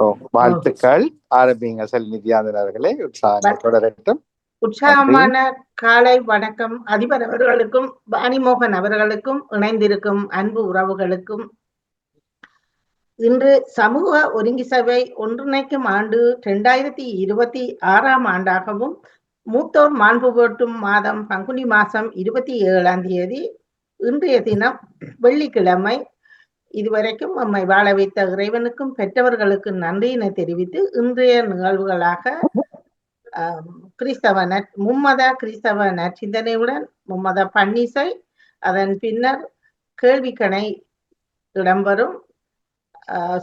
ஓ, வாழ்த்துக்கள். ஆரம்பிங்க நித்யானந்தன் அவர்களே. உற்சாகங்கள் தொடரட்டும். உற்சாகமான காலை வணக்கம் அதிபர் அவர்களுக்கும் வாணிமோகன் அவர்களுக்கும் இணைந்திருக்கும் அன்பு உறவுகளுக்கும். இன்று சமூக ஒருங்கி சபை ஒன்றிணைக்கும் ஆண்டு 2026 ஆண்டாகவும் மூத்தோர் மாண்பு போட்டும் மாதம் பங்குனி மாசம் 27ஆம் தேதி இன்றைய தினம் வெள்ளிக்கிழமை. இதுவரைக்கும் நம்மை வாழ வைத்த இறைவனுக்கும் பெற்றவர்களுக்கு நன்றியினை தெரிவித்து இன்றைய நிகழ்வுகளாக கிறிஸ்தவ மும்மத கிறிஸ்தவ நற்சிந்தனையுடன் மும்மத பன்னிசை, அதன் பின்னர் கேள்விக்கணை இடம்பெறும்.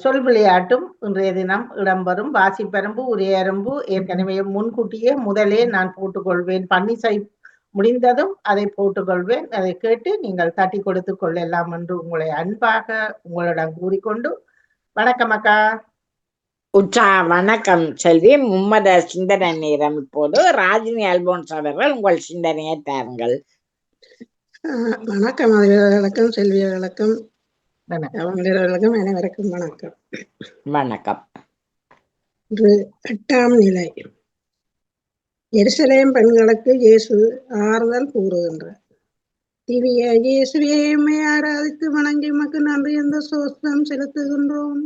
சொல் விளையாட்டும் இன்றைய தினம் இடம்பெறும். வாசிப்பரம்பு உரையரம்பு ஏற்கனவே முன்கூட்டியே முதலே நான் போட்டுக்கொள்வேன். பன்னிசை முடிந்ததும் அதை போட்டுக்கொள்வேன். அதை கேட்டு நீங்கள் தட்டி கொடுத்து கொள்ளலாம் என்று உங்களை அன்பாக உங்களிடம் கூறிக்கொண்டு, வணக்கம் அக்கா. வணக்கம் செல்வி. மும்மத சிந்தனை நேரம் இப்போது. ராஜினி அல்போன்ஸ் அவர்கள் உங்கள் சிந்தனையை தாருங்கள். வணக்கம் அவர்களுக்கும் செல்வி அவர்களுக்கும் அவர்களுக்கும் அனைவருக்கும் வணக்கம். வணக்கம். 8ஆம் நிலை. எருசலேம் பெண்களுக்கு இயேசு ஆறுதல் கூறுகின்றார். திவ்ய இயேசுவே, எம்மை ஆராதித்து வணங்கி உமக்கு நன்றி என்ற சோஸ்தம் செலுத்துகின்றோம்.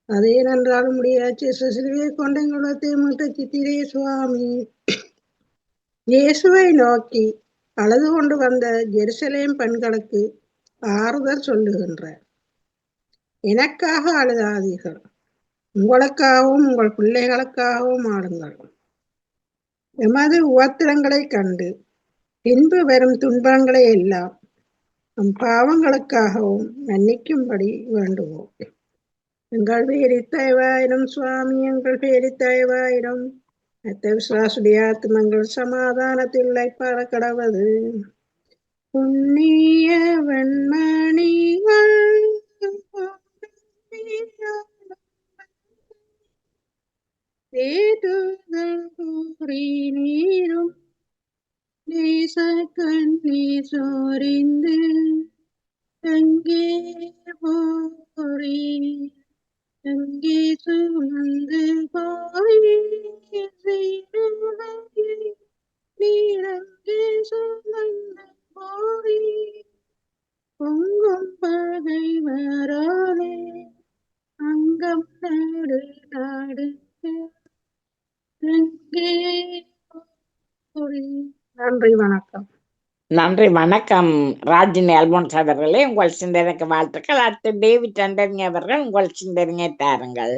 அதே நன்றால் முடியாச்சு சிலுவையை கொண்ட எங்களுடைய மீட்ட சித்திரே சுவாமி. இயேசுவை நோக்கி அழுது கொண்டு வந்த எருசலேம் பெண்களுக்கு ஆறுதல் சொல்லுகின்றார். எனக்காக அழுதாதீர்கள், உங்களுக்காகவும் உங்கள் பிள்ளைகளுக்காகவும் ஆடுங்கள். எமது உபத்திரங்களை கண்டு பின்பு வரும் துன்பங்களை எல்லாம் நம் பாவங்களுக்காகவும் மன்னிக்கும்படி வேண்டுவோம். எங்கள் பேரி தயவாயிரம் சுவாமி, எங்கள் பேரி தயவாயிரம். மற்ற விசுவாசுடைய ஆத்மங்கள் சமாதானத்தில் இழைப்பார கடவது. புண்ணிய வெண்மணிகள் நீரும் நேச கண்ணீர் சோரிந்து எங்கே போரி, எங்கே சுமந்து போய் நீரங்கே சுமந்து போரி. பொங்கும் பகை வராலே அங்கம் நாடு நாடு. நன்றி, வணக்கம். நன்றி, வணக்கம் ராஜினி அல்போன்ஸ் அவர்களே. உங்கள் சிந்தனைக்கு வாழ்த்துக்கள். அடுத்து டேவிட் ஆண்டனி அவர்கள் உங்கள் சிந்தனையை தாருங்கள்.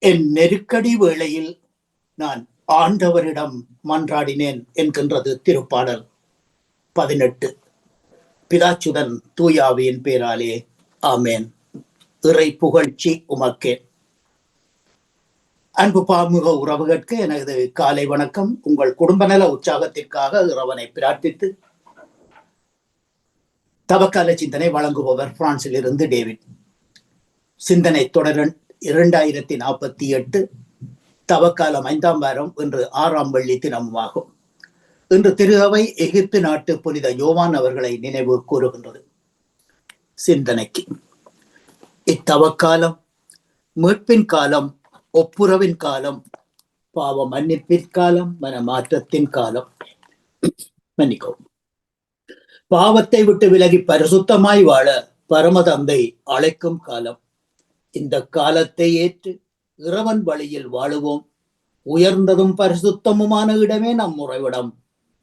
என் நெருக்கடி வேளையில் நான் ஆண்டவரிடம் மன்றாடினேன் என்கின்றது திருப்பாடல் 18. பிதாச்சுதன் தூயாவியின் பேராலே ஆமேன். இறை புகழ்ச்சி உமக்கே. அன்பு பாமுக உறவுகளுக்கு எனது காலை வணக்கம். உங்கள் குடும்ப நல உற்சாகத்திற்காக இறைவனை பிரார்த்தித்து தவக்கால சிந்தனை வழங்குபவர் பிரான்சில் இருந்து டேவிட். சிந்தனை தொடர் 2048 தவக்காலம் 5ஆம் வாரம் இன்று 6ஆம் வெள்ளி தினமாகும். இன்று திருஅவை எகிப்து நாட்டு புனித யோவான் அவர்களை நினைவு கூறுகின்றது. சிந்தனைக்கு இத்தவக்காலம் மீட்பின் காலம், ஒப்புரவின் காலம், பாவ மன்னிப்பின் காலம், மனமாற்றத்தின் காலம். மன்னிக்கவும். பாவத்தை விட்டு விலகி பரிசுத்தமாய் வாழ பரமதந்தை அழைக்கும் காலம். இந்த காலத்தை ஏற்று இறைவன் வழியில் வாழுவோம். உயர்ந்ததும் பரிசுத்தமுமான இடமே நம் உறைவிடம்.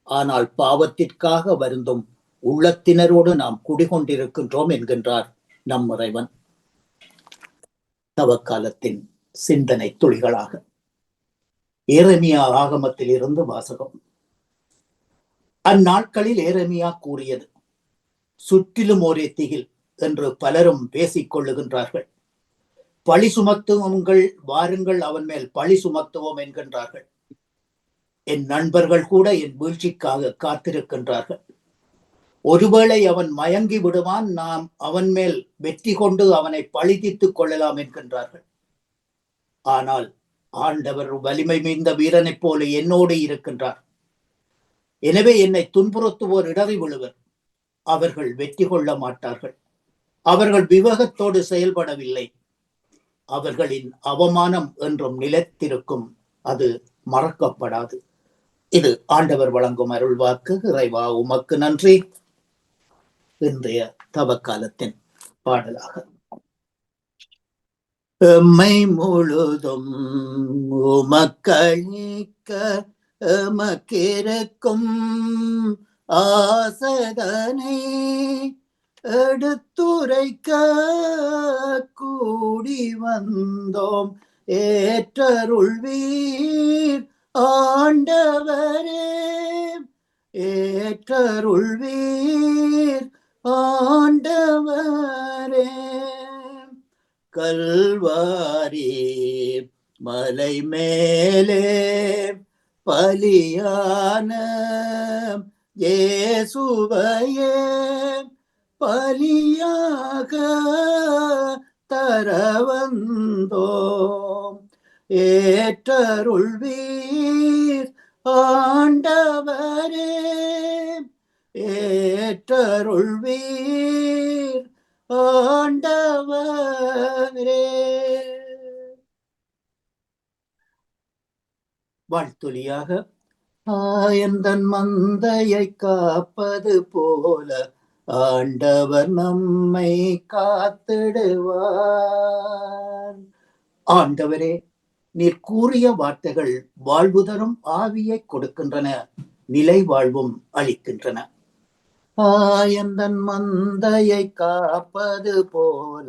ஆனால் பாவத்திற்காக வருந்தும் உள்ளத்தினரோடு நாம் குடிகொண்டிருக்கின்றோம் என்கின்றார் நம் இறைவன். தவக்காலத்தின் சிந்தனை துளிகளாக ஏரமியா ஆகமத்தில் இருந்து வாசகம். அந்நாட்களில் ஏரமியா கூறியது, சுற்றிலும் ஒரே திகில் என்று பலரும் பேசிக் கொள்ளுகின்றார்கள். பழி சுமத்துவங்கள், வாருங்கள் அவன் மேல் பழி சுமத்துவோம் என்கின்றார்கள். என் நண்பர்கள் கூட என் வீழ்ச்சிக்காக காத்திருக்கின்றார்கள். ஒருவேளை அவன் மயங்கி விடுவான், நாம் அவன் மேல் வெற்றி கொண்டு அவனை பழி தீர்த்துக் கொள்ளலாம் என்கின்றார்கள். ஆனால் ஆண்டவர் வலிமை மிகுந்த வீரனைப் போல என்னோடு இருக்கின்றார். எனவே என்னை துன்புறுத்துவோர் இடறி விழுவர். அவர்கள் வெற்றி கொள்ள மாட்டார்கள். அவர்கள் விவேகத்தோடு செயல்படவில்லை. அவர்களின் அவமானம் என்றும் நிலைத்திருக்கும், அது மறக்கப்படாது. இது ஆண்டவர் வழங்கும் அருள்வாக்கு. இறைவா உமக்கு நன்றி. இன்றைய தவக்காலத்தின் பாடலாக எம்மை முழுதும் உமக்களிக்க எமக்கிருக்கும் ஆசதனை எடுத்துரைக்க கூடி வந்தோம். ஏற்றருள்வீர் ஆண்டவரே, ஏற்றருள்வீர் ஆண்டவரே. கல்வாரி மலை மேலே பலியான இயேசுவையே பலியாக தர வந்தோம். ஏற்றருள்வீர் ஆண்டவரே, ஏற்றருள்வீர் ஆண்டவரே. வாழ்த்துளியாக ஆயந்தன் மந்தையை காப்பது போல ஆண்டவர் நம்மை காத்திடுவார். ஆண்டவரே, நீர் கூறிய வார்த்தைகள் வாழ்வு தரும் ஆவியை கொடுக்கின்றன, நிலை வாழ்வும் அளிக்கின்றன. ஆயந்தன் மந்தையை காப்பது போல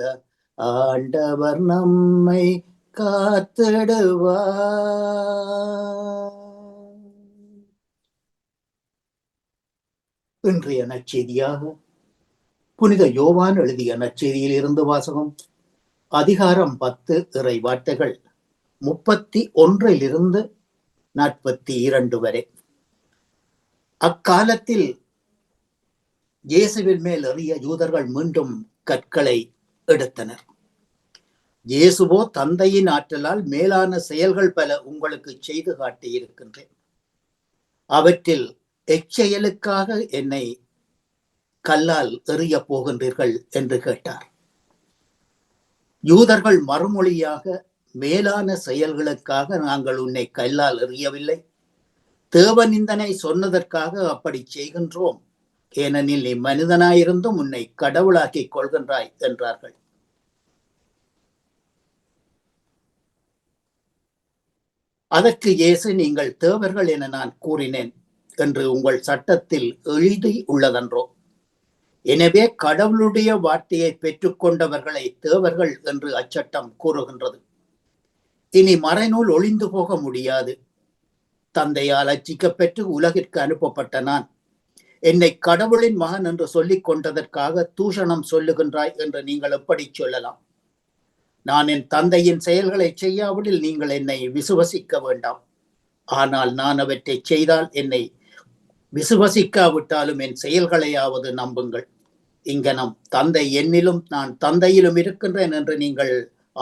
ஆண்டவர் நம்மை காத்திடுவார். இன்றைய நற்செய்தியாக புனித யோவான் எழுதிய நற்செய்தியில் இருந்து வாசகம். அதிகாரம் 10, இறை வார்த்தைகள் 31 42 வரை. அக்காலத்தில் இயேசுவின் மேல் எறிய யூதர்கள் மீண்டும் கற்களை எடுத்தனர். இயேசுவோ, தந்தையின் ஆற்றலால் மேலான செயல்கள் பல உங்களுக்கு செய்து காட்டியிருக்கின்றேன். அவற்றில் எச்செயலுக்காக என்னை கல்லால் எறிய போகின்றீர்கள் என்று கேட்டார். யூதர்கள் மறுமொழியாக, மேலான செயல்களுக்காக நாங்கள் உன்னை கல்லால் எறியவில்லை, தேவநிந்தனை சொன்னதற்காக அப்படி செய்கின்றோம், ஏனெனில் நீ மனிதனாயிருந்தும் உன்னை கடவுளாக்கிக் கொள்கின்றாய் என்றார்கள். அதற்கு இயேசு, நீங்கள் தேவர்கள் என நான் கூறினேன் என்று உங்கள் சட்டத்தில் எழுதி உள்ளதன்றோ? எனவே கடவுளுடைய வார்த்தையை பெற்றுக்கொண்டவர்களை தேவர்கள் என்று அச்சட்டம் கூறுகின்றது. இனி மறைநூல் ஒளிந்து போக முடியாது. தந்தையால் அச்சிக்கப்பெற்று உலகிற்கு அனுப்பப்பட்ட நான் என்னை கடவுளின் மகன் என்று சொல்லிக் கொண்டதற்காக தூஷணம் சொல்லுகின்றாய் என்று நீங்கள் எப்படி சொல்லலாம்? நான் என் தந்தையின் செயல்களை செய்யாவிடில் நீங்கள் என்னை விசுவசிக்க வேண்டாம். ஆனால் நான் அவற்றை செய்தால் என்னை விசுவசிக்காவிட்டாலும் என் செயல்களையாவது நம்புங்கள். இங்கனம் தந்தை என்னிலும் நான் தந்தையிலும் இருக்கின்றேன் என்று நீங்கள்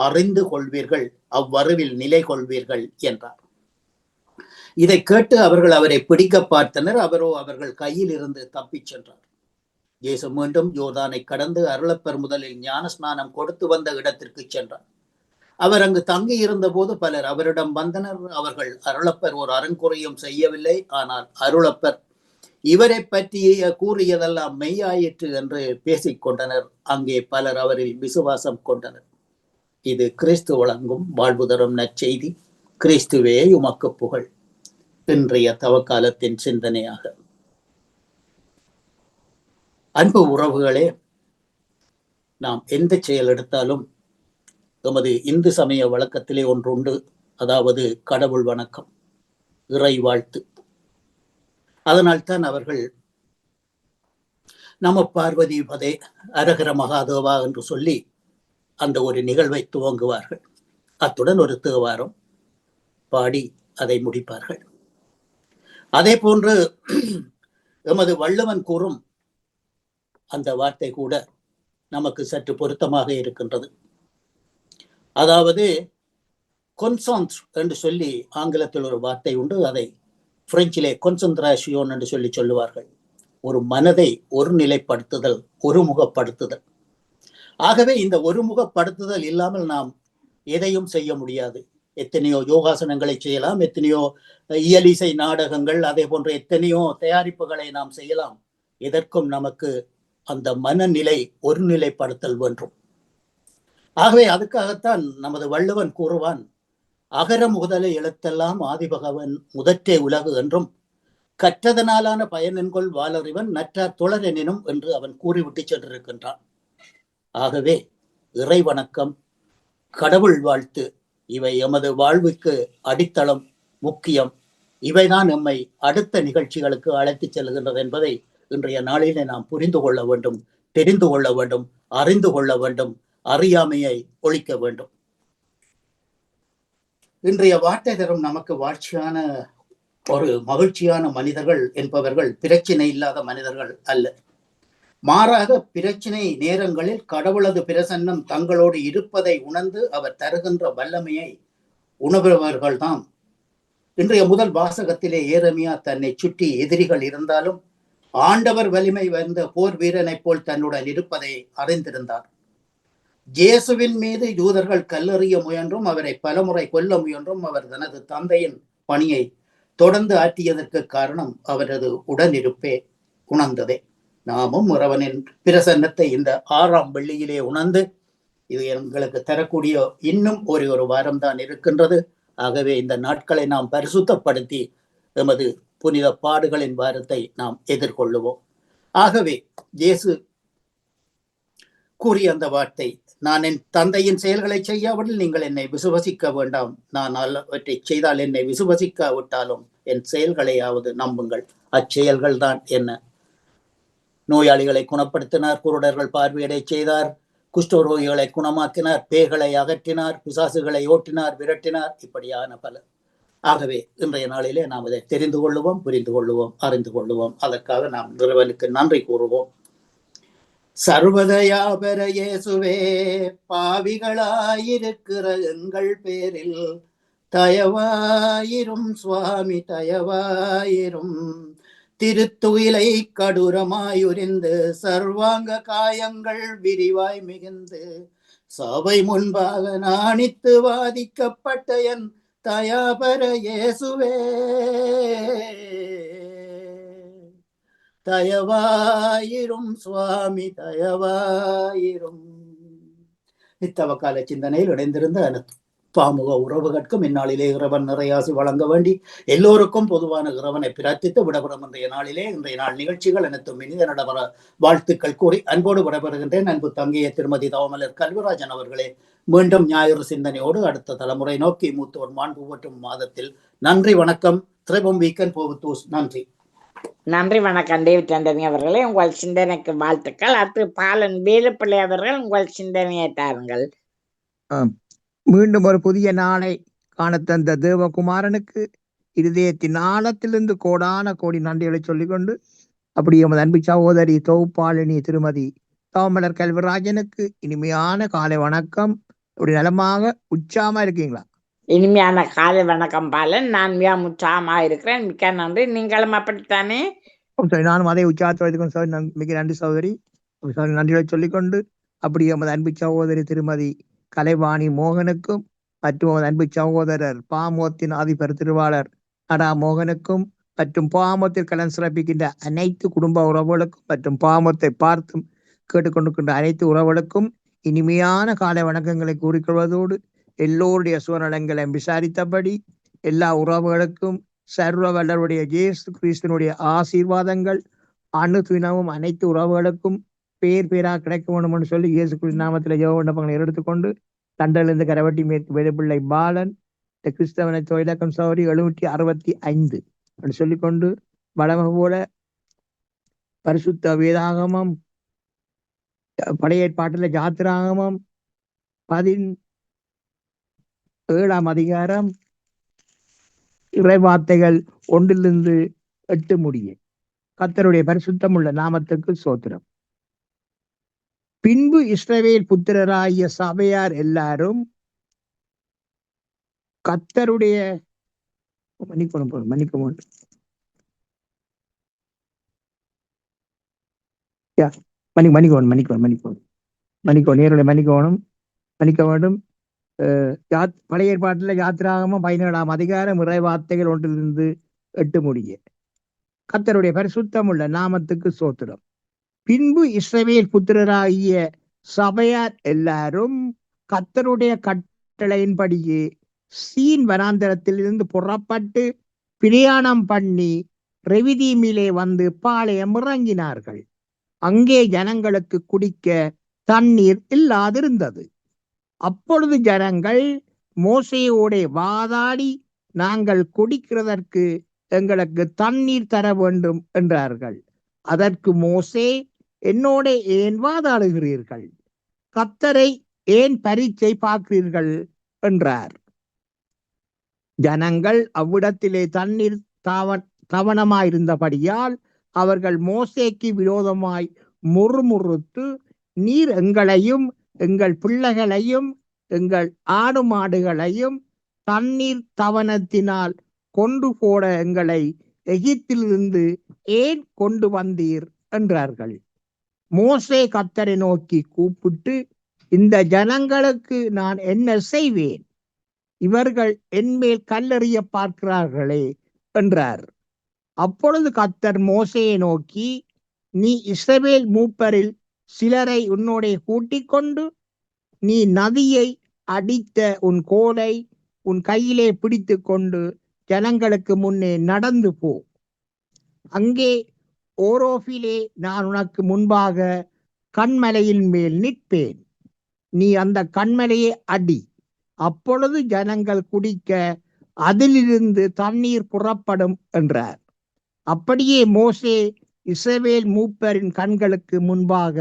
அறிந்து கொள்வீர்கள், அவ்வருவில் நிலை கொள்வீர்கள் என்றார். இதை கேட்டு அவர்கள் அவரை பிடிக்க பார்த்தனர். அவரோ அவர்கள் கையில் இருந்து தப்பிச் சென்றார். இயேசு மீண்டும் யோர்தானை கடந்து அருளப்பர் முதலில் ஞான ஸ்நானம் கொடுத்து வந்த இடத்திற்கு சென்றார். அவர் அங்கு தங்கி இருந்த போது பலர் அவரிடம் வந்தனர். அவர்கள் அருளப்பர் ஒரு அறங்குறையும் செய்யவில்லை, ஆனால் அருளப்பர் இவரை பற்றி கூறியதெல்லாம் மெய்யாயிற்று என்று பேசிக் கொண்டனர். அங்கே பலர் அவரில் விசுவாசம் கொண்டனர். இது கிறிஸ்து வழங்கும் வாழ்வு தரும் நற்செய்தி. கிறிஸ்துவே உமக்கு புகழ். இன்றைய தவக்காலத்தின் சிந்தனையாக, அன்பு உறவுகளே, நாம் எந்த செயல் எடுத்தாலும் எமது இந்து சமய வழக்கத்திலே ஒன்று உண்டு. அதாவது கடவுள் வணக்கம், இறை வாழ்த்து. அதனால்தான் அவர்கள் நம பார்வதி பதே அரகர மகாதேவா என்று சொல்லி அந்த ஒரு நிகழ்வை துவங்குவார்கள். அத்துடன் ஒரு தேவாரம் பாடி அதை முடிப்பார்கள். அதே போன்று எமது வள்ளுவன் கூறும் அந்த வார்த்தை கூட நமக்கு சற்று பொருத்தமாக இருக்கின்றது. அதாவது கொன்சான்ஸ் என்று சொல்லி ஆங்கிலத்தில் ஒரு வார்த்தை உண்டு. அதை பிரெஞ்சிலே கொன்சன்ட்ரேஷன் என்று சொல்லி சொல்லுவார்கள். ஒரு மனதை ஒருநிலைப்படுத்துதல், ஒருமுகப்படுத்துதல். ஆகவே இந்த ஒருமுகப்படுத்துதல் இல்லாமல் நாம் எதையும் செய்ய முடியாது. எத்தனையோ யோகாசனங்களை செய்யலாம், எத்தனையோ இயலிசை நாடகங்கள், அதே போன்ற எத்தனையோ தயாரிப்புகளை நாம் செய்யலாம். எதற்கும் நமக்கு அந்த மனநிலை ஒருநிலைப்படுத்தல் வேண்டும். ஆகவே அதுக்காகத்தான் நமது வள்ளுவன் கூறுவான், அகர முதல எழுத்தெல்லாம் ஆதிபகவன் முதற்றே உலகு என்றும் கற்றதனாலான பயனென்கொள் வாளறிவன் நற்றார் தொடரெனினும் என்று அவன் கூறிவிட்டு சென்றிருக்கின்றான். ஆகவே இறை வணக்கம், கடவுள் வாழ்த்து, இவை எமது வாழ்வுக்கு அடித்தளம், முக்கியம். இவைதான் நம்மை அடுத்த நிகழ்ச்சிகளுக்கு அழைத்துச் செல்கின்றது என்பதை இன்றைய நாளிலே நாம் புரிந்து கொள்ள வேண்டும், தெரிந்து கொள்ள வேண்டும், அறிந்து கொள்ள வேண்டும், அறியாமையை ஒழிக்க வேண்டும். இன்றைய வார்த்தை தரும் நமக்கு வாழ்ச்சியான ஒரு மகிழ்ச்சியான மனிதர்கள் என்பவர்கள் பிரச்சனை இல்லாத மனிதர்கள் அல்ல. மாறாக பிரச்சனை நேரங்களில் கடவுளது பிரசன்னம் தங்களோடு இருப்பதை உணர்ந்து அவர் தருகின்ற வல்லமையை உணர்பவர்கள் தான். இன்றைய முதல் வாசகத்திலே ஏரமியா தன்னை சுற்றி எதிரிகள் இருந்தாலும் ஆண்டவர் வலிமை வந்த போர் வீரனை போல் தன்னுடன் இருப்பதை அறிந்திருந்தார். இயேசுவின் மீது யூதர்கள் கல்லெறிய முயன்றும் அவரை பலமுறை கொல்ல முயன்றும் அவர் தனது தந்தையின் பணியை தொடர்ந்து ஆற்றியதற்கு காரணம் அவரது உடனிருப்பே உணர்ந்ததே. நாமும் இறைவனின் பிரசன்னத்தை இந்த 6ஆம் வெள்ளியிலே உணர்ந்து இது எங்களுக்கு தரக்கூடிய இன்னும் ஒரு வாரம் தான் இருக்கின்றது. ஆகவே இந்த நாட்களை நாம் பரிசுத்தப்படுத்தி எமது புனித பாடுகளின் வாரத்தை நாம் எதிர்கொள்ளுவோம். ஆகவே இயேசு கூறிய அந்த வார்த்தை, நான் என் தந்தையின் செயல்களை செய்யாவிடில் நீங்கள் என்னை விசுவசிக்க வேண்டாம், நான் அவற்றை செய்தால் என்னை விசுவசிக்காவிட்டாலும் என் செயல்களையாவது நம்புங்கள். அச்செயல்கள் தான் என்ன? நோயாளிகளை குணப்படுத்தினார், குருடர்கள் பார்வையடை செய்தார், குஷ்டரோகிகளை குணமாக்கினார், பேய்களை அகற்றினார், பிசாசுகளை ஓட்டினார், விரட்டினார், இப்படியான பல. ஆகவே இன்றைய நாளிலே நாம் இதை தெரிந்து கொள்ளுவோம், புரிந்து கொள்ளுவோம், அறிந்து கொள்ளுவோம். அதற்காக நாம் இறைவனுக்கு நன்றி கூறுவோம். சர்வதயாபர இயேசுவே, பாவிகளாயிருக்கிற எங்கள் பேரில் தயவாயிரும் சுவாமி, தயவாயிரும். திருத்துயிலை கடூரமாயுரிந்து சர்வாங்க காயங்கள் விரிவாய் மிகுந்து சபை முன்பாக நாணித்து வாதிக்கப்பட்ட என் தயாபர இயேசுவே, தயவாயிரும் சுவாமி, தயவாயிரும். இத்தவக்கால சிந்தனையில் இணைந்திருந்த பாமுக உறவுகட்கும் இந்நாளிலே இறைவன் நிறையாசி வழங்க வேண்டி எல்லோருக்கும் பொதுவான இறைவனை பிரார்த்தித்து விடப்படும் இன்றைய நாள் நிகழ்ச்சிகள் அனைத்தும் இனித நடைபெற வாழ்த்துக்கள் கூறி அன்போடு விடைபெறுகின்றேன். அன்பு தங்கைய திருமதி தவமலர் கல்விராஜன் அவர்களே, மீண்டும் ஞாயிறு சிந்தனையோடு அடுத்த தலைமுறை நோக்கி மூத்தோர் மாண்பு போற்றும் மாதத்தில் நன்றி, வணக்கம். திரைபம் வீக்கன் போகுத்தூஸ். நன்றி. நன்றி, வணக்கம் டேவிட் ஆண்டனி அவர்களே, உங்கள் சிந்தனைக்கு வாழ்த்துக்கள். அடுத்து பாலன் வேலுப்பிள்ளை அவர்கள் உங்கள் சிந்தனையை தாருங்கள். மீண்டும் ஒரு புதிய நாளை காண தந்த தேவகுமாரனுக்கு இருதயத்தின் ஆழத்திலிருந்து கோடான கோடி நன்றிகளை சொல்லிக்கொண்டு, அப்படி எமது அன்பு சகோதரி தொகுப்பாளினி திருமதி தவமலர் கல்விராஜனுக்கு இனிமையான காலை வணக்கம். இப்படி நலமாக உற்சாகமா இருக்கீங்களா? இனிமையான காலை வணக்கம் பாலன். நான் மிக உற்சாகமா இருக்கிறேன். மிக்க நன்றி. நீங்களும் அப்படித்தானே? நானும் அதே உற்சாகத்தை மிக நன்றி சகோதரி. நன்றிகளை சொல்லிக்கொண்டு, அப்படி எமது அன்பு சகோதரி திருமதி கலைவாணி மோகனுக்கும் மற்றும் அன்பு சகோதரர் பாமோத்தின் அதிபர் திருவாளர் நடா மோகனுக்கும் மற்றும் பாமோத்தில் கலன் சிறப்பிக்கின்ற அனைத்து குடும்ப உறவுகளுக்கும் மற்றும் பாமோத்தை பார்த்தும் கேட்டுக்கொண்டிருக்கின்ற அனைத்து உறவுகளுக்கும் இனிமையான காலை வணக்கங்களை கூறிக்கொள்வதோடு, எல்லோருடைய சுவநலங்களை விசாரித்தபடி எல்லா உறவுகளுக்கும் சர்வ வல்லருடைய இயேசு கிறிஸ்துவனுடைய ஆசீர்வாதங்கள் அணுதினமும் அனைத்து உறவுகளுக்கும் பேர் பேராக கிடைக்க வேண்டும் என்று சொல்லி இயேசு கிறிஸ்து நாமத்தில் ஜெப விண்ணப்பங்களை எடுத்துக்கொண்டு, தண்டலிருந்து கரவட்டி மேற்கு வேலுப்பிள்ளை பாலன் கிறிஸ்தவனை தொழிலக்கம் சௌரி 765 என்று சொல்லிக்கொண்டு, வளமை போல பரிசுத்த வேதாகமம் பழைய ஏற்பாட்டில் யாத்திராகமம் 17ஆம் அதிகாரம் இறைவார்த்தைகள் 1-8 முடிய. கர்த்தருடைய பரிசுத்தம் உள்ள நாமத்துக்கு சோத்திரம். பின்பு இஸ்ரவேல் புத்திரராகிய சபையார் எல்லாரும் கர்த்தருடைய மன்னிக்கணும் நேருடைய மன்னிக்க வேண்டும். பழைய ஏற்பாட்டில் யாத்திராகமம் 17ஆம் அதிகாரம் இறை வார்த்தைகள் 1 8 முடிய. கர்த்தருடைய பரிசுத்தமுள்ள நாமத்துக்கு சோத்திரம். பின்பு இஸ்ரவேல் புத்திரராகிய சபையார் எல்லாரும் கர்த்தருடைய கட்டளையின்படியே சீன் வனாந்தரத்தில் இருந்து புறப்பட்டு பிரயாணம் பண்ணி ரெவிதீமிலே வந்து பாளையம் இறங்கினார்கள். அங்கே ஜனங்களுக்கு குடிக்க தண்ணீர் இல்லாதிருந்தது. அப்பொழுது ஜனங்கள் மோசேயோட வாதாடி, நாங்கள் குடிக்கிறதற்கு எங்களுக்கு தண்ணீர் தர வேண்டும் என்றார்கள். அதற்கு மோசே, என்னோட ஏன் வாதாடுகிறீர்கள்? கர்த்தரை ஏன் பரீட்சை பார்க்கிறீர்கள் என்றார். ஜனங்கள் அவ்விடத்திலே தண்ணீர் தவணமாயிருந்தபடியால் அவர்கள் மோசேக்கு விரோதமாய் முறுமுறுத்து, நீர் எங்களையும் எங்கள் பிள்ளைகளையும் எங்கள் ஆடு மாடுகளையும் தண்ணீர் தவணத்தினால் கொண்டு போட எங்களை எகிப்திலிருந்து ஏன் கொண்டு வந்தீர் என்றார்கள். மோசே கர்த்தரை நோக்கி கூப்பிட்டு, இந்த ஜனங்களுக்கு நான் என்ன செய்வேன்? இவர்கள் என்மேல் கல்லெறிய பார்க்கிறார்களே என்றார். அப்பொழுது கர்த்தர் மோசேயை நோக்கி, நீ இஸ்ரவேல் மூப்பரில் சிலரை உன்னோட கூட்டிக் கொண்டு நீ நதியை அடித்த உன் கோலை உன் கையிலே பிடித்து கொண்டு ஜனங்களுக்கு முன்னே நடந்து போ. அங்கே ஓரோஃபிலே நான் உனக்கு முன்பாக கண்மலையின் மேல் நிற்பேன். நீ அந்த கண்மலையை அடி. அப்பொழுது ஜனங்கள் குடிக்க அதிலிருந்து தண்ணீர் புறப்படும் என்றார். அப்படியே மோசே இஸ்ரவேல் மூப்பரின் கண்களுக்கு முன்பாக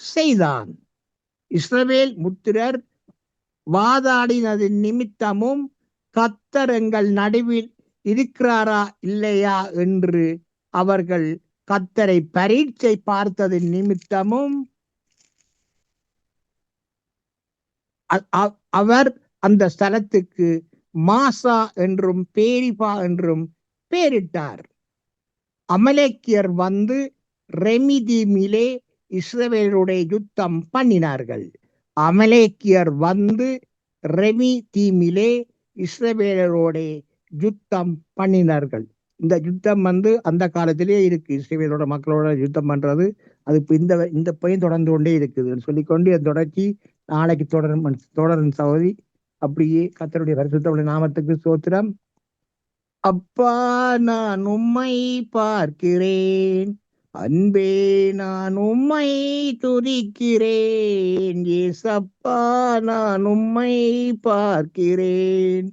செய்தான். இஸ்ரவேல் புத்திரர் வாதாடினது நிமித்தமும் கர்த்தர் எங்கள் நடுவில் இருக்கிறாரா இல்லையா என்று அவர்கள் கர்த்தரை பரீட்சை பார்த்தது நிமித்தமும் அவர் அந்த ஸ்தலத்துக்கு மாசா என்றும் பேரிபா என்றும் பெயரிட்டார். அமலேக்கியர் வந்து ரெமிதீமிலே இஸ்ரவேலுடைய யுத்தம் பண்ணினார்கள். அமலேக்கியர் வந்து ரெமிதீமிலே இஸ்ரவேலரோட யுத்தம் பண்ணினார்கள். இந்த யுத்தம் அந்த காலத்திலே இருக்கு. இஸ்ரவேலோட மக்களோட யுத்தம் பண்றது அது இந்த பையன் தொடர்ந்து கொண்டே இருக்குதுன்னு சொல்லிக்கொண்டு அந்த தொடர்ச்சி நாளைக்கு தொடரும் சகோதரி. அப்படியே கர்த்தருடைய பரிசுத்தமுள்ள நாமத்துக்கு சோத்திரம். அப்பா, நான் உம்மை பார்க்கிறேன், அன்பே நான் உம்மை துதிக்கிறேன். ஏசப்பா, நான் உம்மை பார்க்கிறேன்,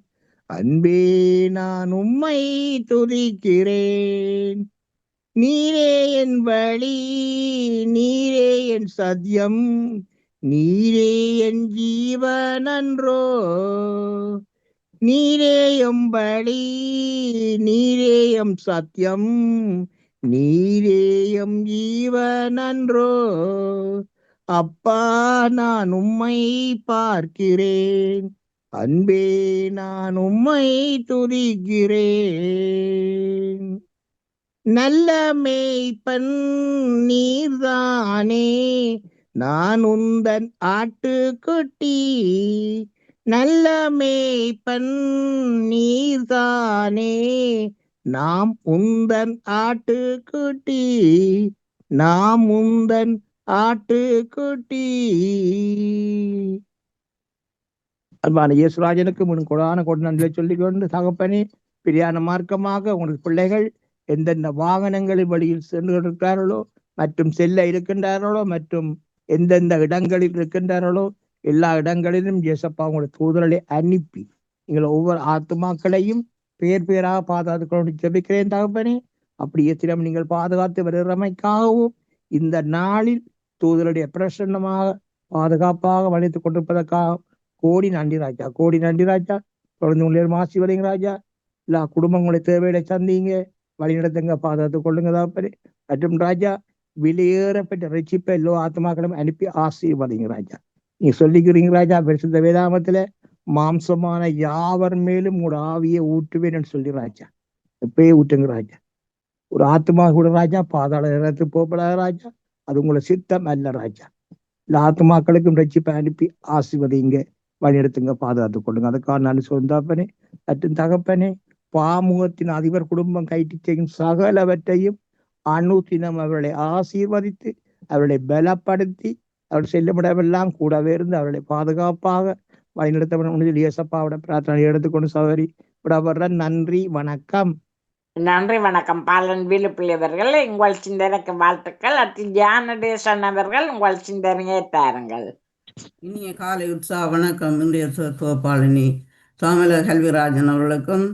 அன்பே நான் உம்மை துதிக்கிறேன். நீரே என் வழி, நீரே என் சத்தியம், நீரே என் ஜீவனன்றோ. நீரே எம் வழி, நீரே எம் சத்தியம், நீரே எம் ஜீவனன்றோ. அப்பா, நான் உம்மை பார்க்கிறேன், அன்பே நான் உம்மை துதிக்கிறேன். நல்ல மேய்ப்பன் நீர்தானே, நான் உந்தன் ஆட்டுக்குட்டி. நல்ல மேய்ப்பன் நீர்தானே, நாம் உந்தன் ஆட்டுக்குட்டி, நாம் உந்தன் ஆட்டுக்குட்டி. அன்பான இயேசுராஜனுக்கு முன் கொடான நன்றியை சொல்லிக்கொண்டு, தகப்பனே, பிரியான மார்க்கமாக உங்களுக்கு பிள்ளைகள் எந்தெந்த வாகனங்களின் வழியில் சென்று இருக்கிறார்களோ மற்றும் செல்ல இருக்கின்றார்களோ மற்றும் எந்தெந்த இடங்களில் இருக்கின்றார்களோ எல்லா இடங்களிலும் இயேசப்பா உங்களுடைய தூதர்களை அனுப்பி நீங்கள் ஒவ்வொரு ஆத்துமாக்களையும் பேர் பேராக பாதுகாத்து ஜெபிக்கிறேன் தகப்பனே. அப்படியே தினம் நீங்கள் பாதுகாத்து வருகிறமைக்காகவும் இந்த நாளில் தூதருடைய பிரசன்னமாக பாதுகாப்பாக வளைத்துக் கொண்டிருப்பதற்காக கோடி நன்றி ராஜா, கோடி நன்றி ராஜா. தொடர்ந்து உங்களை மாசி வரீங்க ராஜா. எல்லா குடும்பங்களுடைய தேவைகளை சந்திங்க, வழிநடத்துங்க, பாதுகாத்துக் கொள்ளுங்க தகப்பனே. மற்றும் ராஜா, வெளியேறப்பட்ட ரட்சிப்பை எல்லோ ஆத்மாக்களும் அனுப்பி ஆசீர்வதிங்க ராஜா. நீங்க சொல்லிக்கிறீங்க ராஜா, பரிசுத்த வேதாகமத்துல மாம்சமான யாவர் மேலும் உங்களோட ஆவியை ஊற்றுவேன்னு சொல்லி ராஜா, எப்பயே ஊட்டுங்க ராஜா. ஒரு ஆத்மா கூட ராஜா பாதாள நேரத்துக்கு போகப்படாத ராஜா, அது உங்களை சித்தம் அல்ல ராஜா. எல்லா ஆத்மாக்களுக்கும் ரட்சிப்பை அனுப்பி ஆசீர்வதிங்க, வழிநடத்துங்க, பாதுகாத்து கொள்ளுங்க. அதுக்காக நான் சொந்தாப்பனே மற்றும் தகப்பனே, பாமுகத்தின் அதிபர் குடும்பம் கைட்டு செய்யும் சகலவற்றையும் அனுதினம் அவர்களை ஆசீர்வதித்து அவர்களை பலப்படுத்தி அவர் செல்லுமிடமெல்லாம் கூடவே இருந்து அவர்களை பாதுகாப்பாக வழிநடத்த இயேசப்பாவோட பிரார்த்தனை எடுத்துக்கொண்டு சகோதரி விடப்படுற. நன்றி, வணக்கம். நன்றி, வணக்கம். பாலன் வீலுப்பிள்ளை அவர்கள் உங்கள் சிந்தனைக்கு வாழ்த்துக்கள். அடுத்து ஜானடேசன் அவர்கள் உங்கள் சிந்தனையை தாருங்கள். இனிய காலை உற்சாக வணக்கம். இன்றைய தோப்பாளினி சாமல கல்விராஜன் அவர்களுக்கும்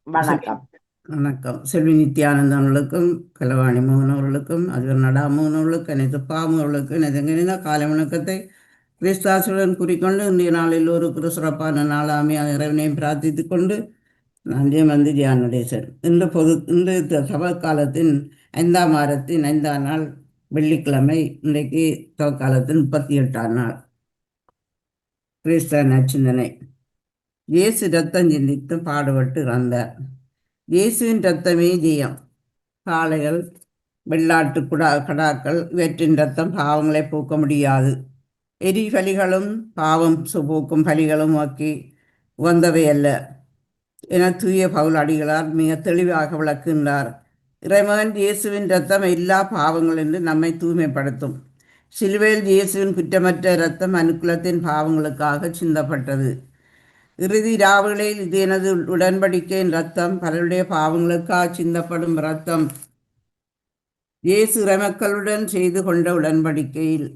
வணக்கம். வணக்கம். செல்வி நித்யானந்தன் அவர்களுக்கும், கலவாணி மோகன் அவர்களுக்கும், அதிபர் நடாமோகன் அவர்களுக்கும், அனைத்து பாமு அவர்களுக்கும் எனது காலை வணக்கத்தை கிறிஸ்தாசுடன் கூறிக்கொண்டு இன்றைய நாளில் ஒரு சிறப்பான நாளாமே இறைவனையும் பிரார்த்தித்துக் கொண்டு நன்றி. வந்து ஜானடேசன். இன்று சபக்காலத்தின் 5ஆம் வாரத்தின் 5ஆம் நாள் வெள்ளிக்கிழமை. இன்றைக்கு சபக்காலத்தின் 38ஆம் நாள். கிறிஸ்தவ நற்சிந்தனை. இயேசு இரத்தம் சிந்தித்து பாடுபட்டு இறந்தார். இயேசுவின் இரத்தமே ஜெயம். காளைகள், வெள்ளாட்டு கடாக்கள் இவற்றின் இரத்தம் பாவங்களை போக்க முடியாது. எரிபலிகளும் பாவம் போக்கும் பலிகளும் ஆக்கி உகந்தவை அல்ல என தூய பவுல் அடிகளார் மிக தெளிவாக விளக்குகின்றார். இறைமகன் இயேசுவின் இரத்தம் எல்லா பாவங்கள் என்று நம்மை தூய்மைப்படுத்தும். சிலுவையில் இயேசுவின் குற்றமற்ற இரத்தம் மனுக்குலத்தின் பாவங்களுக்காக சிந்தப்பட்டது. இறுதி ராவுகளில் இது எனது உடன்படிக்கையின் இரத்தம், பலருடைய பாவங்களுக்காக சிந்தப்படும் இரத்தம். இயேசு இறைமக்களுடன் செய்து கொண்ட உடன்படிக்கையில்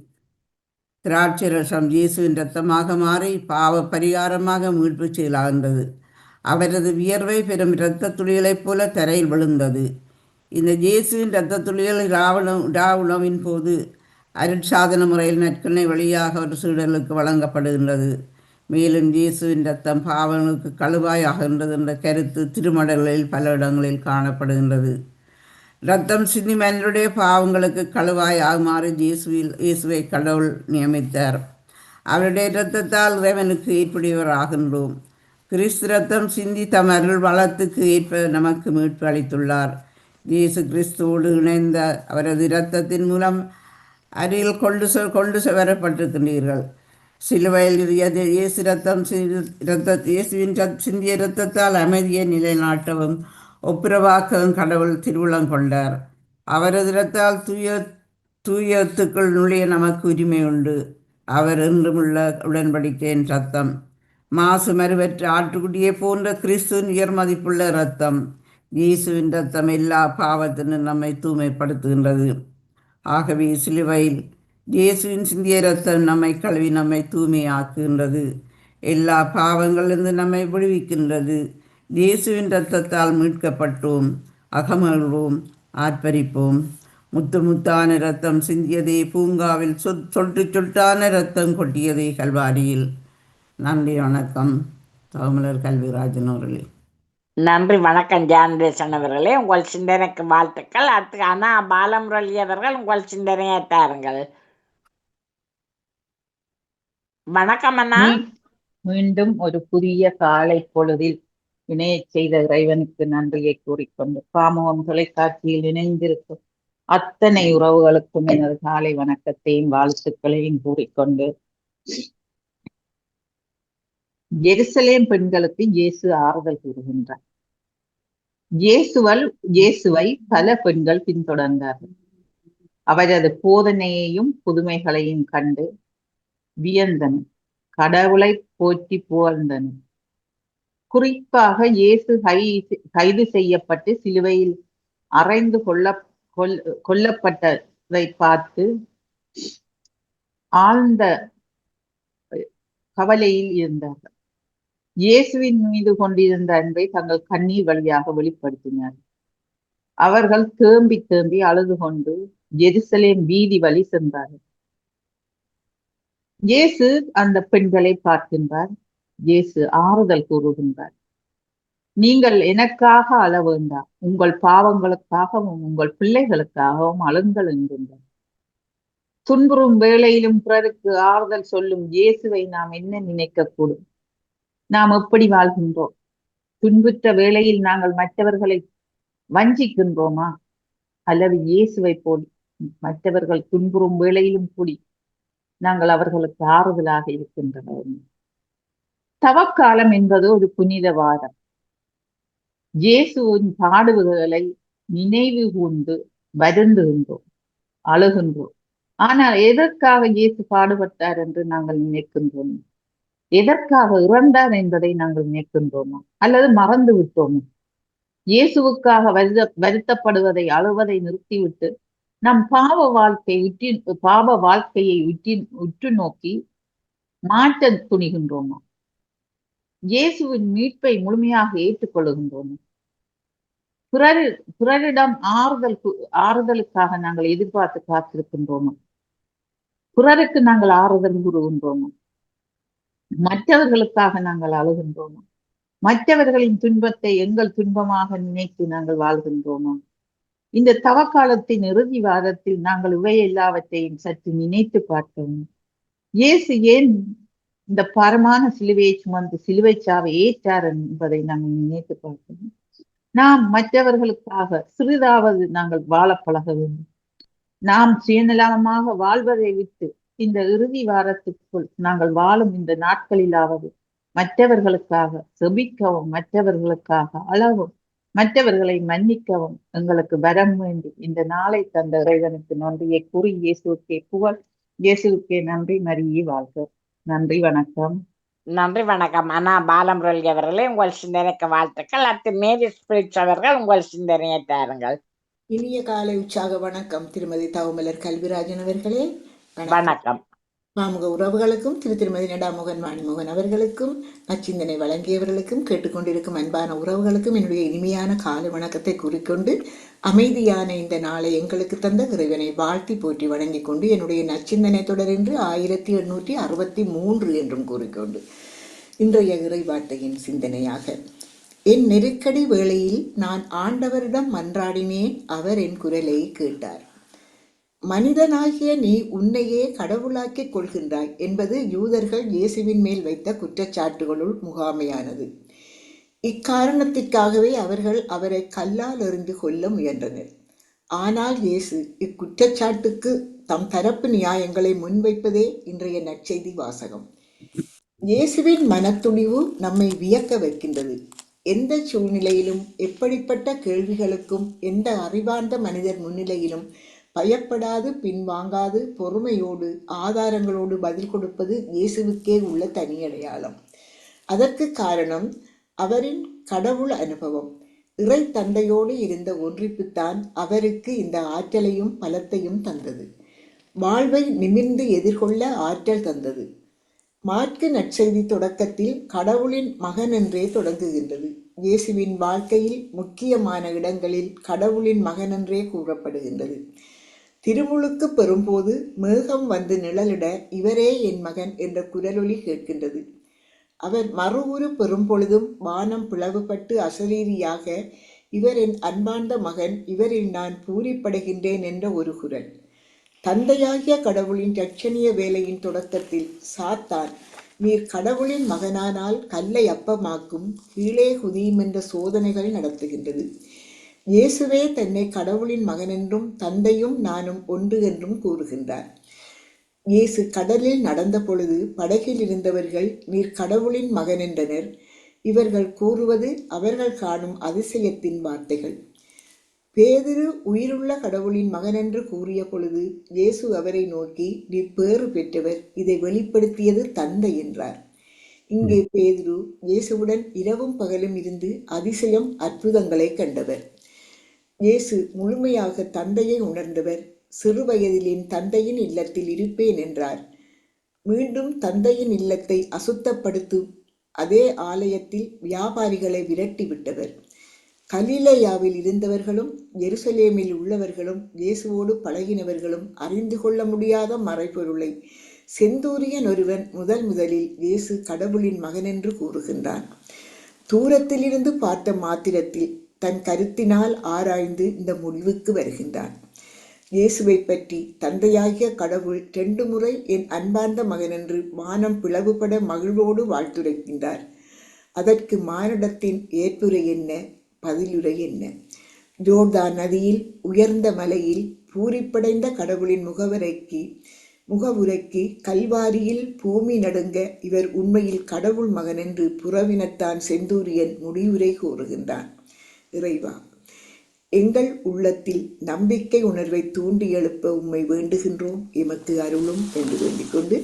திராட்சை ரசம் இயேசுவின் இரத்தமாக மாறி பாவ பரிகாரமாக மீட்பு செயலாகின்றது. அவரது வியர்வை பெறும் இரத்த துளிகளைப் போல தரையில் விழுந்தது. இந்த இயேசுவின் இரத்த துளிகள் உணவின் போது அருட்சாதன முறையில் நற்கண்ணை வழியாக ஒரு சீடர்களுக்கு வழங்கப்படுகின்றது. மேலும் இயேசுவின் இரத்தம் பாவங்களுக்கு கழுவாய் ஆகின்றது என்ற கருத்து திருமடல்களில் பல இடங்களில் காணப்படுகின்றது. இரத்தம் சிந்தி மனிதனுடைய பாவங்களுக்கு கழுவாய் ஆகுமாறு இயேசுவை கடவுள் நியமித்தார். அவருடைய இரத்தத்தால் இறைவனுக்கு ஏற்புடையவர் ஆகின்றோம். கிறிஸ்து இரத்தம் சிந்தி தம் அருள் வளத்துக்கு ஏற்ப நமக்கு மீட்பு அளித்துள்ளார். இயேசு கிறிஸ்துவோடு இணைந்த அவரது இரத்தத்தின் மூலம் அருகில் கொண்டு வரப்பட்டிருக்கின்றீர்கள். சிலுவையில் இயேசுவின் சிந்திய இரத்தத்தால் அமைதியை நிலைநாட்டவும் ஒப்புரவாக்கவும் கடவுள் திருவுளம் கொண்டார். அவரது இரத்தால் தூயத்துக்குள் நுழைய நமக்கு உரிமை உண்டு. அவர் என்றுமுள்ள உடன்படிக்கையின் இரத்தம். மாசு மறுவற்ற ஆட்டுக்குட்டியை போன்ற கிறிஸ்துவின் உயர் மதிப்புள்ள இரத்தம். இயேசுவின் இரத்தம் எல்லா பாவத்திനും நம்மை தூய்மைப்படுத்துகின்றது. ஆகவே சிலுவையில் இயேசுவின் சிந்திய இரத்தம் நம்மை கழுவி நம்மை தூய்மையாக்குகின்றது. எல்லா பாவங்களிலிருந்து நம்மை விடுவிக்கின்றது. இயேசுவின் இரத்தத்தால் மீட்கப்பட்டோம். அகமகிழ்வோம், ஆர்ப்பரிப்போம். முத்து முத்தான இரத்தம் சிந்தியதே பூங்காவில், சொட்டான இரத்தம் கொட்டியதே கல்வாரியில். நன்றி, வணக்கம். தவமலர் கல்விராஜன் அவர்களே. நன்றி, வணக்கம். ஜானடேசன் அவர்களே, உங்கள் சிந்தனைக்கு வாழ்த்துக்கள். அடுத்து அண்ணா பாலமுரளி அவர்கள் உங்கள் சிந்தனையை தாருங்கள். வணக்கம் அண்ணா. மீண்டும் ஒரு புதிய காலை பொழுதில் இணைய செய்த இறைவனுக்கு நன்றியை கூறிக்கொண்டு பாமுகம் தொலைக்காட்சியில் இணைந்திருக்கும் அத்தனை உறவுகளுக்கும் எனது காலை வணக்கத்தையும் வாழ்த்துக்களையும் கூறிக்கொண்டு, எருசலேம் பெண்களுக்கு இயேசு ஆறுதல் கூறுகின்றார். இயேசுவை பல பெண்கள் பின்தொடர்ந்தார்கள். அவரது போதனையையும் புதுமைகளையும் கண்டு வியந்தனர், கடவுளை போற்றி புகழ்ந்தனர். குறிப்பாக இயேசு கைது செய்யப்பட்டு சிலுவையில் அறைந்து கொல்லப்பட்டதை பார்த்து ஆழ்ந்த கவலையில் இருந்தார்கள். இயேசுவின் மீது கொண்டிருந்த அன்பை தங்கள் கண்ணீர் வழியாக வெளிப்படுத்தினார். அவர்கள் தேம்பி தேம்பி அழுது கொண்டு எருசலேம் வீதி வழி சென்றார்கள். இயேசு அந்த பெண்களை பார்க்கின்றார். இயேசு ஆறுதல் கூறுகின்றார். நீங்கள் எனக்காக அழ வேண்டாம், உங்கள் பாவங்களுக்காகவும் உங்கள் பிள்ளைகளுக்காகவும் அழுங்கள் என்கின்றார். துன்புறும் வேளையிலும் பிறருக்கு ஆறுதல் சொல்லும் இயேசுவை நாம் என்ன நினைக்கக்கூடும்? நாம் எப்படி வாழ்கின்றோம்? துன்புற்ற வேளையில் நாங்கள் மற்றவர்களை வஞ்சிக்கின்றோமா? அல்லது இயேசுவை போல் மற்றவர்கள் துன்புறும் வேளையிலும் கூடி நாங்கள் அவர்களுக்கு ஆறுதலாக இருக்கின்றனர்? தவக்காலம் என்பது ஒரு புனித வாரம். இயேசுவின் பாடுகளை நினைவு கூர்ந்து வருந்துகின்றோம், அழுகின்றோம். ஆனால் எதற்காக இயேசு பாடுபட்டார் என்று நாங்கள் நினைக்கின்றோம்? எதற்காக இறந்தார் என்பதை நாங்கள் நினைக்கின்றோமா? அல்லது மறந்து விட்டோமா? இயேசுவுக்காக வருத்தப்படுவதை, அழுவதை நிறுத்திவிட்டு நம் பாவ வாழ்க்கையை உற்று நோக்கி மாற்ற துணிகின்றோமா? இயேசுவின் மீட்பை முழுமையாக ஏற்றுக்கொள்ளுகின்றோமா? பிறரிடம் ஆறுதலுக்காக நாங்கள் எதிர்பார்த்து காத்திருக்கின்றோமா? பிறருக்கு நாங்கள் ஆறுதல் கூறுகின்றோமா? மற்றவர்களுக்காக நாங்கள் அழுகின்றோமா? மற்றவர்களின் துன்பத்தை எங்கள் துன்பமாக நினைத்து நாங்கள் வாழ்கின்றோமா? இந்த தவக்காலத்தின் இறுதி வாரத்தில் நாங்கள் இவை எல்லாவற்றையும் சற்று நினைத்து பார்க்கவும். இயேசு ஏன் இந்த பரமான சிலுவையை சுமந்து சிலுவை சாவை ஏற்றார் என்பதை நாங்கள் நினைத்து பார்க்கணும். நாம் மற்றவர்களுக்காக சிறிதாவது நாங்கள் வாழ பழக வேண்டும். நாம் சுயநலமாக வாழ்வதை விட்டு இந்த இறுதி வாரத்திற்குள் நாங்கள் வாழும் இந்த நாட்களிலாவது மற்றவர்களுக்காக செபிக்கவும், மற்றவர்களுக்காக அழவும், மற்றவர்களை மன்னிக்கவும் எங்களுக்கு வரம் வேண்டி இந்த நாளை தந்த இறைவனுக்கு நன்றியை கூறி இயேசுக்கே புகழ், இயேசுக்கே நன்றி, மரியே வாழ்க. நன்றி, வணக்கம். நன்றி, வணக்கம். அண்ணா பாலமுரளி அவர்களே, உங்கள் சிந்தனைக்கு வாழ்த்துக்கள். அடுத்து மேரி ஸ்பிரிட்ஸ் அவர்கள் உங்கள் சிந்தனையை தாருங்கள். இனிய காலை உற்சாக வணக்கம் திருமதி தவமலர் கல்விராஜன் அவர்களே. வணக்கம். மாமுக உறவுகளுக்கும் திருமதி நடாமோகன் வாணிமோகன் அவர்களுக்கும் நச்சிந்தனை வழங்கியவர்களுக்கும் கேட்டுக்கொண்டிருக்கும் அன்பான உறவுகளுக்கும் என்னுடைய இனிமையான காலை வணக்கத்தை கூறிக்கொண்டு அமைதியான இந்த நாளை எங்களுக்கு தந்த இறைவனை வாழ்த்தி போற்றி வணங்கி கொண்டு என்னுடைய நச்சிந்தனை தொடரென்று 1863 என்றும் கூறிக்கொண்டு இன்றைய இறைவார்த்தையின் சிந்தனையாக, என் நெருக்கடி வேளையில் நான் ஆண்டவரிடம் மன்றாடினேன், அவர் என் குரலை கேட்டார். மனிதனாகிய நீ உன்னையே கடவுளாக்கிக் கொள்கின்றாய் என்பது யூதர்கள் இயேசுவின் மேல் வைத்த குற்றச்சாட்டுகளுள் முகாமையானது. இக்காரணத்திற்காகவே அவர்கள் அவரை கல்லால் எறிந்து கொல்ல முயன்றனர். ஆனால் இயேசு இக்குற்றச்சாட்டுக்கு தம் தரப்பு நியாயங்களை முன்வைப்பதே இன்றைய நற்செய்தி வாசகம். இயேசுவின் மனத்துணிவு நம்மை வியக்க வைக்கின்றது. எந்த சூழ்நிலையிலும், எப்படிப்பட்ட கேள்விகளுக்கும், எந்த அறிவார்ந்த மனிதர் முன்னிலையிலும் பயப்படாது, பின்வாங்காது, பொறுமையோடு, ஆதாரங்களோடு பதில் கொடுப்பது இயேசுவுக்கே உள்ள தனி அடையாளம். அதற்கு காரணம் அவரின் கடவுள் அனுபவம். இறை தந்தையோடு இருந்த ஒன்றிப்புத்தான் அவருக்கு இந்த ஆற்றலையும் பலத்தையும் தந்தது. வாழ்வை நிமிர்ந்து எதிர்கொள்ள ஆற்றல் தந்தது. மாற்கு நற்செய்தி தொடக்கத்தில் கடவுளின் மகன் என்றே தொடங்குகின்றது. இயேசுவின் வாழ்க்கையில் முக்கியமான இடங்களில் கடவுளின் மகன் என்றே கூறப்படுகின்றது. திருமுழுக்கு பெறும்போது மேகம் வந்து நிழலிட இவரே என் மகன் என்ற குரலொலி கேட்கின்றது. அவர் மறுவுரு பெறும்பொழுதும் வானம் பிளவுபட்டு அசரீரியாக இவர் என் அன்பார்ந்த மகன், இவரில் நான் பூரிப்படைகின்றேன் என்ற ஒரு குரல். தந்தையாகிய கடவுளின் இரட்சணிய வேலையின் தொடக்கத்தில் சாத்தான், நீர் கடவுளின் மகனானால் கல்லை அப்பமாக்கும், கீழே குதியும் என்ற சோதனைகள் நடத்துகின்றது. இயேசுவே தன்னை கடவுளின் மகன் என்றும் தந்தையும் நானும் ஒன்று என்றும் கூறுகின்றார். இயேசு கடலில் நடந்த பொழுது படகில் இருந்தவர்கள் நீர் கடவுளின் மகன் என்றனர். இவர்கள் கூறுவது அவர்கள் காணும் அதிசயத்தின் வார்த்தைகள். பேதுரு உயிருள்ள கடவுளின் மகன் என்று கூறிய பொழுது இயேசு அவரை நோக்கி, நீர் பேறு பெற்றவர், இதை வெளிப்படுத்தியது தந்தை என்றார். இங்கே பேதுரு இயேசுவுடன் இரவும் பகலும் இருந்து அதிசயம், அற்புதங்களை கண்டவர். இயேசு முழுமையாக தந்தையை உணர்ந்தவர். சிறு வயதில் தந்தையின் இல்லத்தில் இருப்பேன் என்றார். மீண்டும் தந்தையின் இல்லத்தை அசுத்தப்படுத்தும் அதே ஆலயத்தில் வியாபாரிகளை விரட்டி விட்டவர். கலிலேயாவில் இருந்தவர்களும் எருசலேமில் உள்ளவர்களும் இயேசுவோடு பழகினவர்களும் அறிந்து கொள்ள முடியாத மறைபொருளை செந்தூரியன் ஒருவன் முதலில் இயேசு கடவுளின் மகன் என்று கூறுகின்றான். தூரத்திலிருந்து பார்த்த மாத்திரத்தில் தன் கருத்தினால் ஆராய்ந்து இந்த முடிவுக்கு வருகின்றான். இயேசுவை பற்றி தந்தையாகிய கடவுள் 2 முறை என் அன்பார்ந்த மகன் என்று வானம் பிளவுபட மகிழ்வோடு வாழ்த்துரைக்கின்றார். அதற்கு மானிடத்தின் ஏற்புரை என்ன, பதிலுரை என்ன? ஜோர்தான் நதியில் உயர்ந்த மலையில் பூரிப்படைந்த கடவுளின் முகவரைக்கு முகவுரைக்கு கல்வாரியில் பூமி நடுங்க இவர் உண்மையில் கடவுள் மகன் என்று புறவினத்தான் செந்தூரியன் முடிவுரை கூறுகின்றான். இறைவா, எங்கள் உள்ளத்தில் நம்பிக்கை உணர்வை தூண்டி எழுப்ப உம்மை வேண்டுகின்றோம், எமக்கு அருளும் என்று வேண்டிக் கொண்டு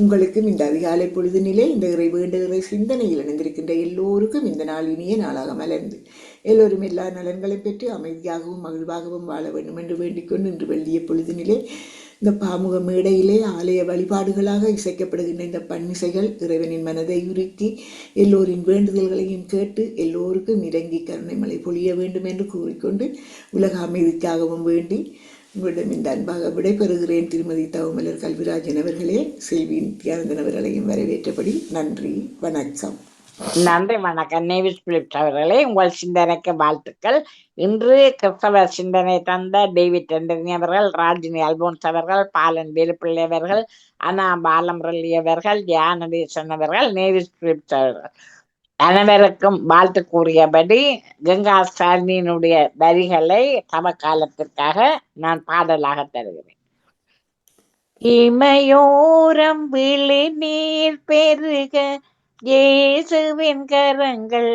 உங்களுக்கும் இந்த அதிகாலை பொழுதினிலே இந்த இறை வேண்டுகிற சிந்தனையில் இணைந்திருக்கின்ற எல்லோருக்கும் இந்த நாள் இனிய நாளாக மலர்ந்து எல்லோரும் எல்லா நலன்களை பெற்று அமைதியாகவும் மகிழ்வாகவும் வாழ வேண்டும் என்று வேண்டிக் கொண்டு இன்று வெள்ளிய பொழுதினிலே இந்த பாமுக மேடையிலே ஆலய வழிபாடுகளாக இசைக்கப்படுகின்ற இந்த பன்னிசைகள் இறைவனின் மனதை உருக்கி எல்லோரின் வேண்டுதல்களையும் கேட்டு எல்லோருக்கும் இறங்கி கருணை மழை பொழிய வேண்டும் என்று கூறிக்கொண்டு உலக அமைதிக்காகவும் வேண்டி உங்களிடம் இந்த அன்பாக விடைபெறுகிறேன். திருமதி தவமலர் கல்விராஜன் அவர்களே, செல்வி நித்யானந்தன் அவர்களையும் வரவேற்றபடி நன்றி, வணக்கம். நன்றி, வணக்கம். நேவிஸ் பிலிப்ஸ் அவர்களே, உங்கள் சிந்தனைக்கு வாழ்த்துக்கள். இன்று கிறிஸ்தவ சிந்தனை தந்த டேவிட் ஆண்டனி அவர்கள், ராஜினி அல்போன்ஸ் அவர்கள், பாலன் வேலுப்பிள்ளை அவர்கள், அனா பாலமுரளி அவர்கள், தியானதேசன் அவர்கள், நேவிஸ் பிலிப்ஸ் அவர்கள் அனைவருக்கும் வாழ்த்து கூறியபடி கங்கா ஸ்டாலினுடைய வரிகளை தவ காலத்திற்காக நான் பாடலாக தருகிறேன். இமையோரம் விழி நீர் பெருக இயேசுவின் கரங்கள்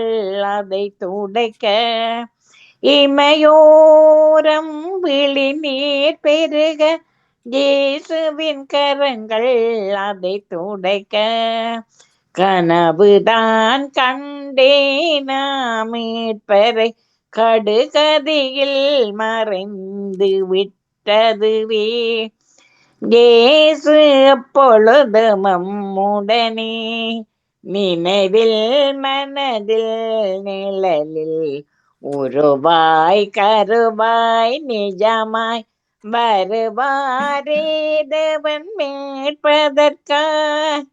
அதை துடைக்க. இமையோரம் விழி நீர் பெருக இயேசுவின் கரங்கள் அதை துடைக்க. கனவுதான் கண்டேனா மீட்பரை கடுகதியில் மறைந்து விட்டதுவே. இயேசு அப்பொழுதும் நம்முடனே நினைவில் மனதில் நிழலில் உருவாய் கருவாய் நிஜமாய் வருவாரே தேவன் மீட்பதற்காய்.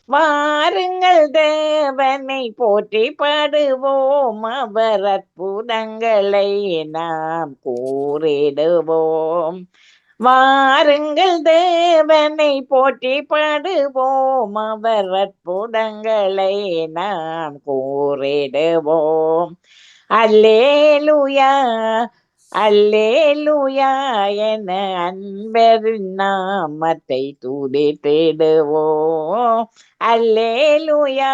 வாருங்கள் தேவனை போற்றி பாடுவோம், அவர் அற்புதங்களை நாம் கூறிடுவோம். வாருங்கள் தேவனை போற்றி பாடுவோம், அவர் அற்புதங்களை நாம் கூறிடுவோம். அல்லேலூயா அல்லேலூயா என அன்பரின் நாமத்தை துதித்திடுவோம். அல்லேலூயா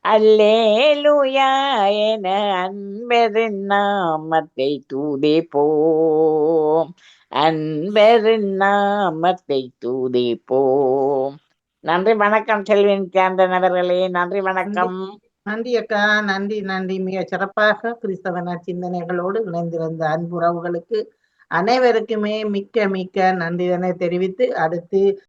அல்லேலூயா என அன்பரின் நாமத்தை துதிப்போம். அன்பரின் நாமத்தை துதிப்போம். நன்றி, வணக்கம். செல்வி நித்யானந்தன் அவர்களே, நன்றி, வணக்கம். நன்றி அக்கா, நன்றி நன்றி. மிக சிறப்பாக கிறிஸ்தவ சிந்தனைகளோடு இணைந்திருந்த அன்புறவுகளுக்கு அனைவருக்குமே மிக்க மிக்க நன்றிதனை தெரிவித்து அடுத்து